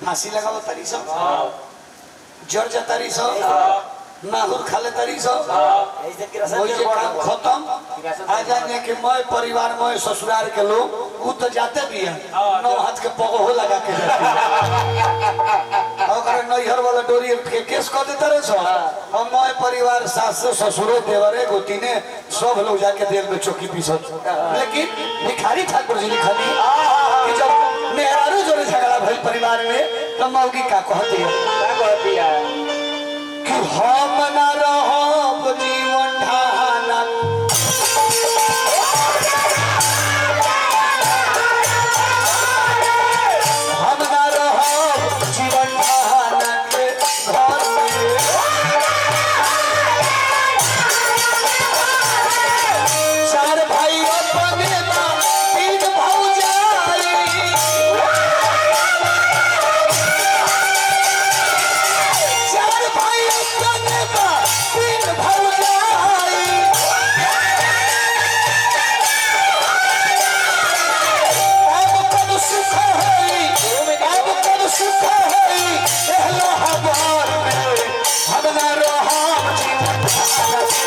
फांसी लगाओ तारी सब जड़ जा तारी सब माहौल खाले तारी सब काम खत्म आ जाने के मैं परिवार में ससुराल के लोग वो तो जाते भी हैं नौ हाथ के पगो लगा के अगर नैहर वाला डोरी के केस कर देता रहे सो हम मैं परिवार सास ससुरो देवरे गोतीने सब लोग जाके देर में चौकी पीसत लेकिन भिखारी ठाकुर जी लिखा दी कि जब मेहरारू जोड़े झगड़ा भइल परिवार में तो मौगी का कहती है कि हम न रहब जीवन ढाना हम न रहब जीवन ढाना के घर में चार भाई अपने बा तीन भौजाई चार भाई अपने बा तीन भौजाई अब कब सुख होई अब कब सुख होई एहलो हमार में हम न रहब जीवन ढाना के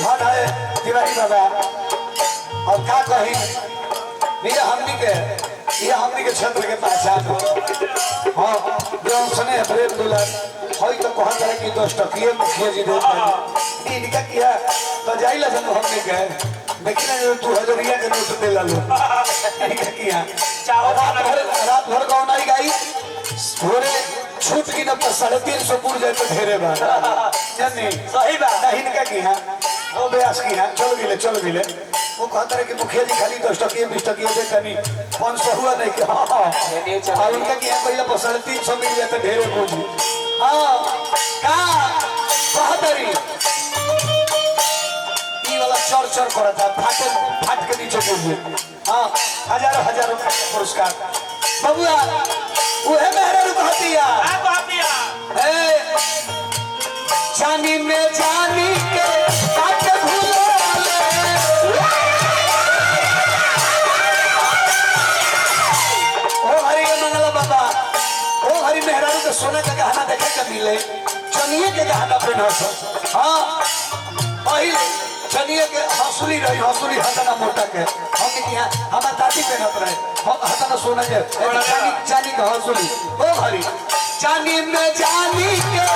घर तिवारी बाबा और का कही ये हमनी के क्षेत्र के पहचान हो हाँ जो सुने प्रेम दुलार होई तो कहत है कि 10 टकिए मुखिया जी देते इनका किया तो जाइला जब हमने गए देखिना जो 2000 के नोट दे ला लो इनका किया रात भर कौन आई गई थोड़े छूट की न 350 पूर जाए तो ढेरे बार जानी सही बात नहीं इनका किया वो बेस किया चल गिले वो कहता है कि मुखिया जी खाली 10 टकिए 20 टकिए देता नहीं 500 हुआ नहीं कि हाँ उनका किया पहले 350 मिल जाता ढेरे पूंजी हाँ का कहतरी ये वाला चर करा था फाट के नीचे पूंजी हाँ हजारों पुरस्कार बबुआ वो है मेहरा कहतिया जानी में जानी के काट भूलो ओ हरि मंगला बाबा ओ हरि मेहरारू के सोने का गहना देखे के मिले चनिए के गहना पहनो सो हाँ पहले चनिए के हंसुली हतना मोटा के हम यहाँ हमारे दादी पहनत रहे हम हतना सोना के चानी के हंसुली ओ हरि जानी में जानी के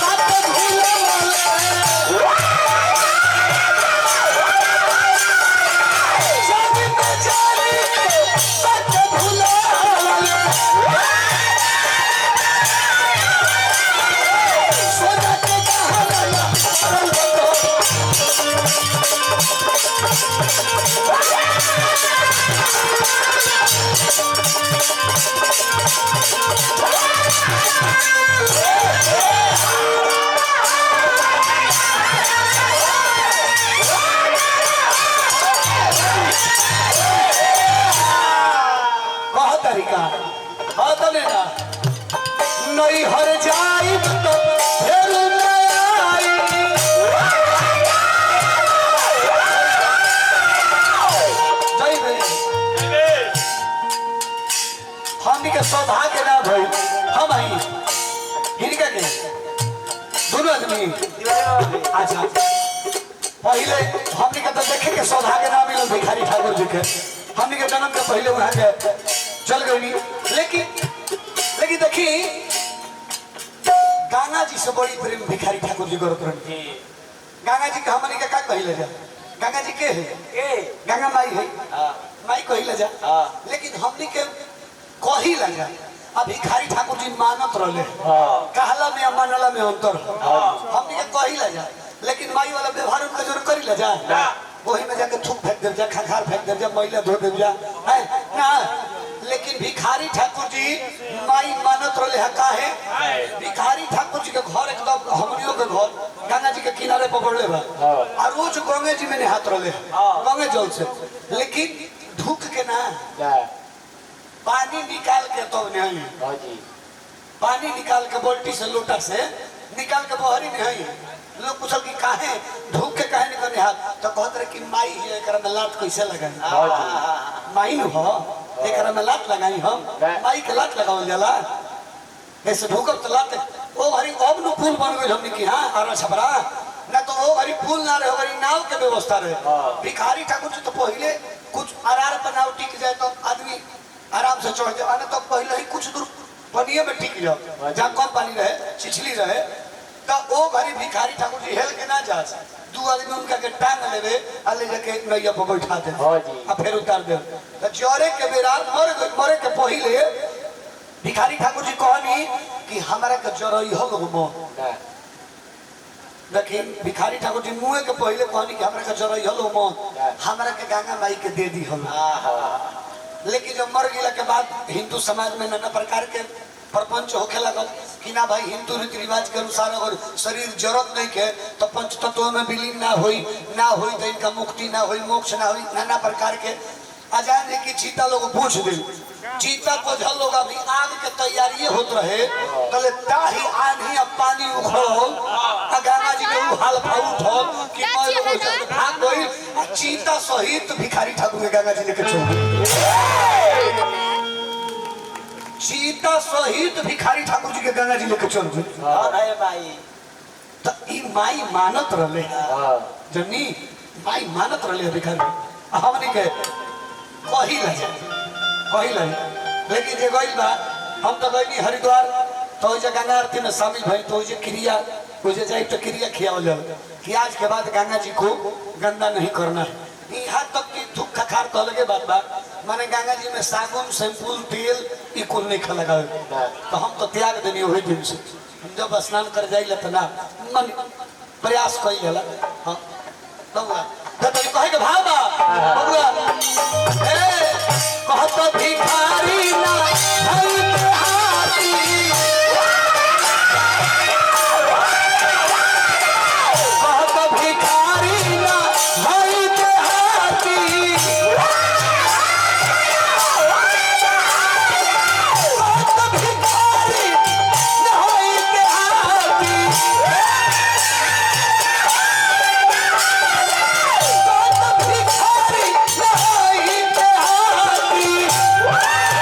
काट भूलो नहीं हर जाई तो फिर हमनी के सौभाग्य ना भाई हम आई हिनका के दोनों आदमी अच्छा पहले हमनी के तो देखे के सौभाग्य ना मिलल भिखारी ठाकुर जी के हमनी के जन्म के पहले वहां के चल गई लेकिन देखी गंगा जी से बड़ी प्रेम भिखारी ठाकुर जी करत रहे गंगा जी के हमनी के का कहिले जा गंगा जी के है गंगा माई है माई कहिले जा लेकिन हमनी के कही लगा अब भिखारी ठाकुर जी मानत रहे कहला में मानला में अंतर हमनी के कही लगा लेकिन माई वाला व्यवहार उनका जरूर करी ले जा वही में जाके थूक फेंक दे जा खखार फेंक दे जा मैला धो दे जा है ना लेकिन भिखारी ठाकुर जी माई मानत रहे काहे भिखारी ठाकुर जी के घर एकदम हमनियों के घर गंगा जी के किनारे पर पड़ले बा और रोज गंगे जी में नहात रहे गंगे जल से लेकिन धूक के ना पानी निकाल के तो नहीं पानी निकाल के बोल्टी से लोटा से निकाल के बहरी नहीं लोग पूछल कि काहे धूप के काहे निकलने हाथ तो कहत रहे कि माई है एकरा में लात कैसे लगाई माई न हो एकरा में लात लगाई हम माई के लात लगावल जाला ऐसे ढूकब तो लात ओ हरी अब न पुल बन गइल हमनी की हां आरा छपरा ना तो ओ हरी पुल ना रहे हरी नाव के व्यवस्था रहे भिखारी ठाकुर जी तो पहले कुछ आरार पर नाव टिक जाए तो आदमी आराम से चढ़ जाए ना तो पहले ही कुछ दूर पानी में टिक जाओ जहाँ कम पानी रहे छिछली रहे तो वो घरी भिखारी ठाकुर जी हेल के ना जा दू आदमी उनका के टांग लेवे आ ले जाके नैया पर बैठा दे आ फिर उतार दे तो जरे के बेरा मरे के पहले भिखारी ठाकुर जी कहनी कि हमारा के जरई हो गो देखिए भिखारी ठाकुर जी मुँह के पहले कहनी कि हमारा के जरई हो गो हमारा के गंगा माई के दे दी हम लेकिन जब मर गया के बाद हिंदू समाज में नाना प्रकार के प्रपंच होके लगल कि ना भाई हिंदू रीति रिवाज के अनुसार अगर शरीर जरूरत नहीं के तो पंच तत्वों में विलीन ना हुई तो इनका मुक्ति ना हुई मोक्ष ना हुई नाना प्रकार के अजान है कि चीता लोग पूछ दे चीता को जल लोग अभी आग के तैयारी होत रहे कले ताही आंधी अब पानी उखड़ो गंगा जी के हाल उठो कि भाग गई चीता सहित भिखारी ठाकुर के गंगा जी लेके चल चीता सहित भिखारी ठाकुर जी के गंगा जी लेके चल तो ई माई मानत रहे जनी माई मानत रहे भिखारी हमने के कही लेकिन जे गई बा हम तो गई हरिद्वार तो गंगा आरती में शामिल भई तो क्रिया जाए तो क्रिया खियावल कि आज के बाद गंगा जी को गंदा नहीं करना है यहाँ तक कि धूप खखार तो अलगे बात बा माने गंगा जी में साबुन शैम्पूल तेल ई कुल नहीं खा लगा तो हम तो त्याग देनी वही दिन से हम जब स्नान कर जाइए तो ना मन प्रयास कई गला हाँ बबुआ तो कहे के भाव बा बबुआ कहत भिखारी ना भई के हाथी कहत भिखारी ना भई के हाथी कहत भिखारी ना भई के हाथी कहत भिखारी ना भई के हाथी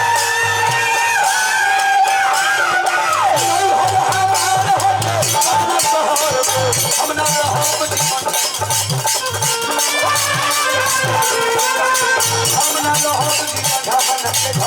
हमना हम जीवन हमना हम जीवन